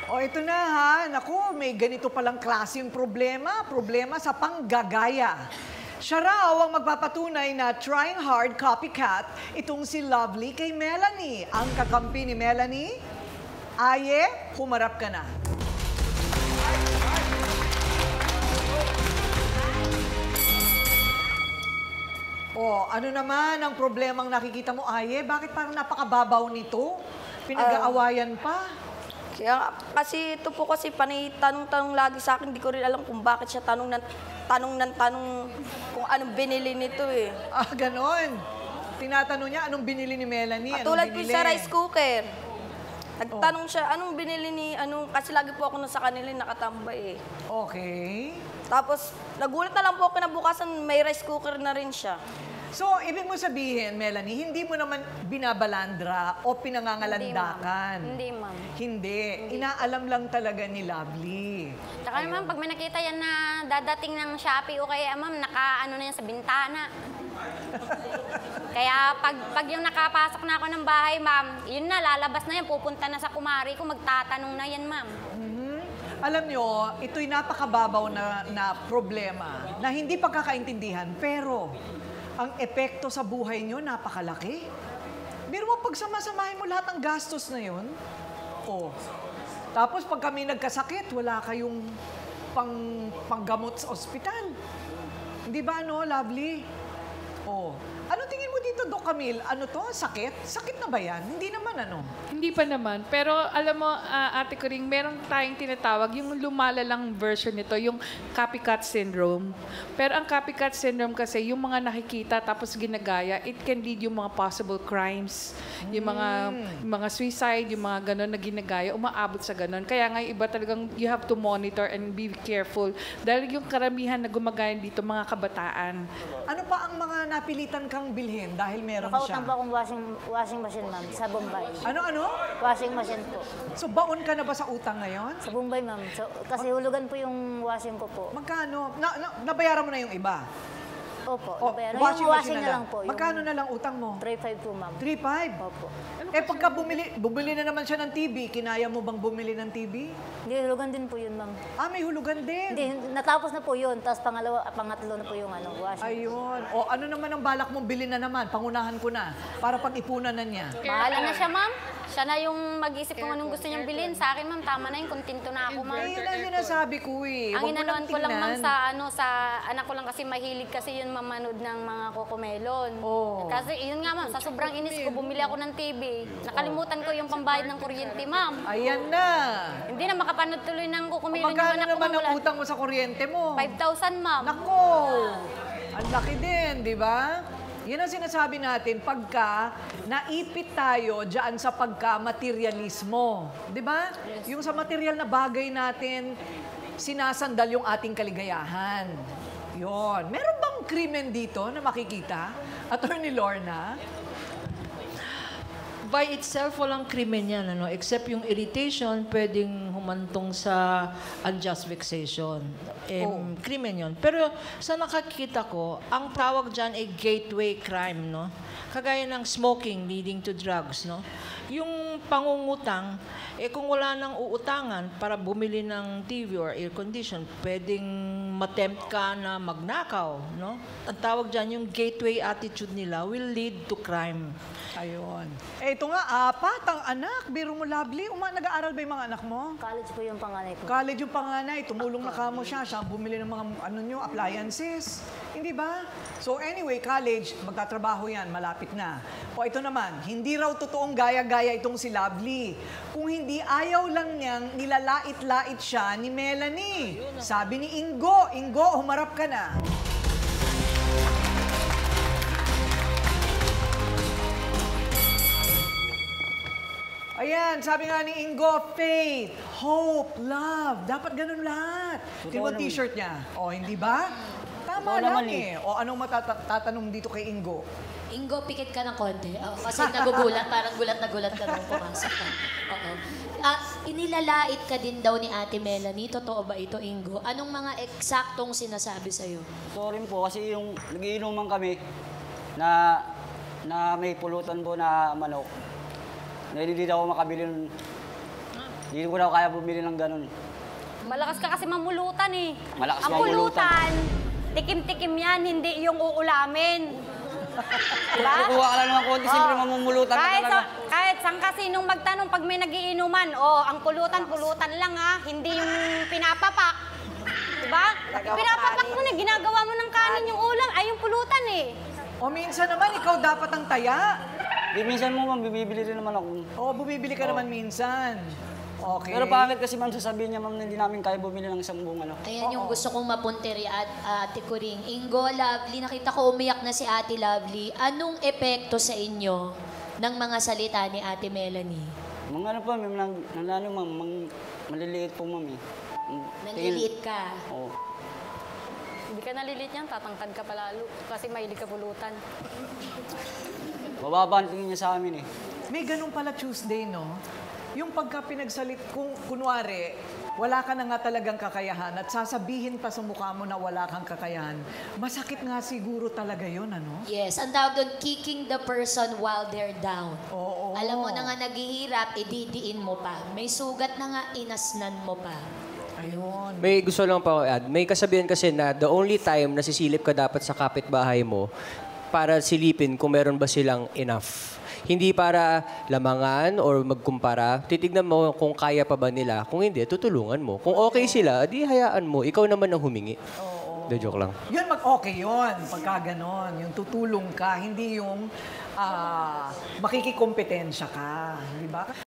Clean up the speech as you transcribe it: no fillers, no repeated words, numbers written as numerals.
O ito na ha, naku, may ganito palang klaseng problema. Problema sa panggagaya. Siya raw ang magpapatunay na trying hard copycat itong si Lovely kay Melanie. Ang kakampi ni Melanie, Aye, humarap ka na. O, ano naman ang problemang nakikita mo, Aye? Bakit parang napakababaw nito? Pinag-aawayan pa. Kaya kasi ito po kasi panay tanong-tanong lagi sa akin. Di ko rin alam kung bakit siya tanong kung anong binili nito eh. Ah, ganon. Tinatanong niya anong binili ni Melanie, Katulad po sa rice cooker. Nagtanong siya, anong binili ni, kasi lagi po ako sa kanila nakatambay eh. Okay. Tapos, nagulat na lang po ako kinabukasan, may rice cooker na rin siya. So, ibig mo sabihin, Melanie, hindi mo naman binabalandra o pinangangalandakan? Hindi, ma'am. Hindi. Inaalam lang talaga ni Lovely. Tsaka naman, pag may nakita yan na dadating ng Shopee o kaya, ma'am, naka-ano na yan sa bintana. Kaya pag yung nakapasok na ako ng bahay, ma'am, yun na, lalabas na yan, pupunta na sa kumari ko, magtatanong na yan, ma'am. Alam nyo, ito'y napakababaw na problema na hindi pagkakaintindihan, pero ang epekto sa buhay nyo napakalaki. Pero mo, pag samasamahin mo lahat ng gastos na yun, tapos pag kami nagkasakit, wala kayong panggamot sa ospital. Hindi ba, no, Lovely? Ano tingin mo dito, Doc Camille? Ano to? Sakit? Sakit na ba yan? Hindi naman, ano? Hindi pa naman. Pero alam mo, Ate Coring, meron tayong tinatawag, yung lumalalang version nito, yung copycat syndrome. Pero ang copycat syndrome kasi, yung mga nakikita tapos ginagaya, it can lead yung mga possible crimes, yung mga suicide, yung mga ganon na ginagaya, umaabot sa ganon. Kaya nga iba talagang you have to monitor and be careful. Dahil yung karamihan na gumagaya dito, mga kabataan. Ano pa ang mga napilitan kang bilhin dahil meron siya? Nakautang po akong washing machine, ma'am, sa Bombay. Ano? Washing machine po. So, baon ka na ba sa utang ngayon? Sa Bombay, ma'am. So, kasi hulugan po yung washing ko po. Magkano? Nabayaran mo na yung iba? Opo. Nabayaran. Washing Yung machine na lang po. Magkano na lang utang mo? 3.5 po, ma'am. 3.5? Opo. Pagka bumili na naman siya ng TV, kinaya mo bang bumili ng TV? Hindi, hulugan din po yun, ma'am. May hulugan din. Hindi, natapos na po yun. Tapos pangatlo na po yung washing. Ayun. Ano naman ang balak mong bilhin na naman? Pangunahan ko na. Para pag-ipunan na niya. Bahala na siya, ma'am. Siya na yung mag-isip kung anong gusto niyang bilhin. Sa akin, ma'am, tama na yun. Kontento na ako, ma'am. Yun ang sinasabi ko eh. Ang inanoan ko lang, ma'am, sa anak ko lang kasi mahilig kasi yun mamanood ng mga kokomelon. Kasi yun nga, ma'am, sa sobrang inis ko, bumili ako ng TV. Nakalimutan ko yung pambayad ng kuryente, ma'am. Ayan na. Hindi na makapanood tuloy ng kokomelon yung Magkano anak ko. naman ang utang mo sa kuryente mo? 5,000, ma'am. Nako! Ang laki din, di ba? Yan ang sinasabi natin pagka naipit tayo dyan sa pagka-materialismo. Di ba? Yung sa material na bagay natin, sinasandal yung ating kaligayahan. Yon. Meron bang krimen dito na makikita? Attorney Lorna? By itself, walang krimen yan, ano? Except yung irritation, pwedeng humantong sa unjust vexation. Krimen yun. Pero sa nakakita ko, ang tawag dyan ay gateway crime, no? Kagaya ng smoking leading to drugs, no? Yung pangungutang, kung wala nang uutangan para bumili ng TV or air condition, pwedeng matempt ka na magnakaw, no? Ang tawag dyan, yung gateway attitude nila will lead to crime. Ayun. Ito nga, 4 ang anak. Biro mo, Lovely. Nag-aaral ba yung mga anak mo? College po yung panganay ko. College yung panganay. Tumulong na kamo siya. Siya bumili ng mga appliances. Hindi ba? So anyway, college, magtatrabaho yan. Malapit na. Ito naman, hindi raw totoong gaya-gaya itong si Lovely. Kung hindi, ayaw lang niyang nilalait-lait siya ni Melanie. Sabi ni Ingo, humarap ka na. Ayan, sabi nga ni Ingo, faith, hope, love. Dapat ganun lahat. Tingnan mo t-shirt niya. Hindi ba? Tama lang eh. Anong matatanong dito kay Ingo? Ingo, pikit ka ng konti. Kasi nagugulat, parang gulat na gulat ka nung pumasok ka. Inilalait ka din daw ni Ate Melanie. Totoo ba ito, Ingo? Anong mga eksaktong sinasabi sa'yo? Sorry po, kasi yung nagiinuman kami na may pulutan po na manok. Na hindi ako makabili Hindi ko na kaya bumili ng ganun. Malakas ka kasi mamulutan eh. Malakas Ang mamulutan. pulutan, tikim-tikim yan, hindi yung uulamin. Diba? Kukuha ka lang ng konti, siyempre mamumulutan ka Kahit, talaga. kahit saan kasi nung magtanong pag may nagiinuman, ang pulutan lang ha, hindi yung pinapapak. Diba? Pinapapak mo na, ginagawa mo ng kanin yung ulam, ay yung pulutan eh. O minsan naman, ikaw dapat ang taya. Di minsan mo, ma'am, bibili rin naman ako. O, bumibili ka naman minsan. Okay. Pero pangit kasi, ma'am, sasabihin niya, ma'am, na hindi namin kaya bumili ng isang buong ano. Ayan yung gusto kong mapunteri at Ate Coring. Ingo, Lovely, nakita ko umiyak na si Ate Lovely. Anong epekto sa inyo ng mga salita ni Ate Melanie? Mga ano po, ma'am, ma'am, maliliit po, ma'am, eh. Nanliliit ka. Oo. Hindi ka nalilit yan, tatangkad ka palalo. Kasi mahilig ka pulutan. Bababa ang tingin niya sa amin, eh. May ganun pala Tuesday, no? Yung pagka pinagsalit, kung kunwari, wala ka na nga talagang kakayahan at sasabihin pa sa mukha mo na wala kang kakayahan, masakit nga siguro talaga yon, ano? Yes, ang tawag doon, kicking the person while they're down. Oo. Alam mo na nga naghihirap, ididiin mo pa. May sugat na nga, inasnan mo pa. Ayun. May gusto lang pa ako add. May kasabihan kasi na the only time na sisilip ka dapat sa kapitbahay mo para silipin kung meron ba silang enough. Hindi para lamangan or magkumpara. Titignan mo kung kaya pa ba nila. Kung hindi, tutulungan mo. Kung okay sila, di hayaan mo. Ikaw naman ang humingi. De joke lang. Yun, mag-okay yun. Pagka ganon. Yung tutulong ka, hindi yung makikikompetensya ka. Di ba?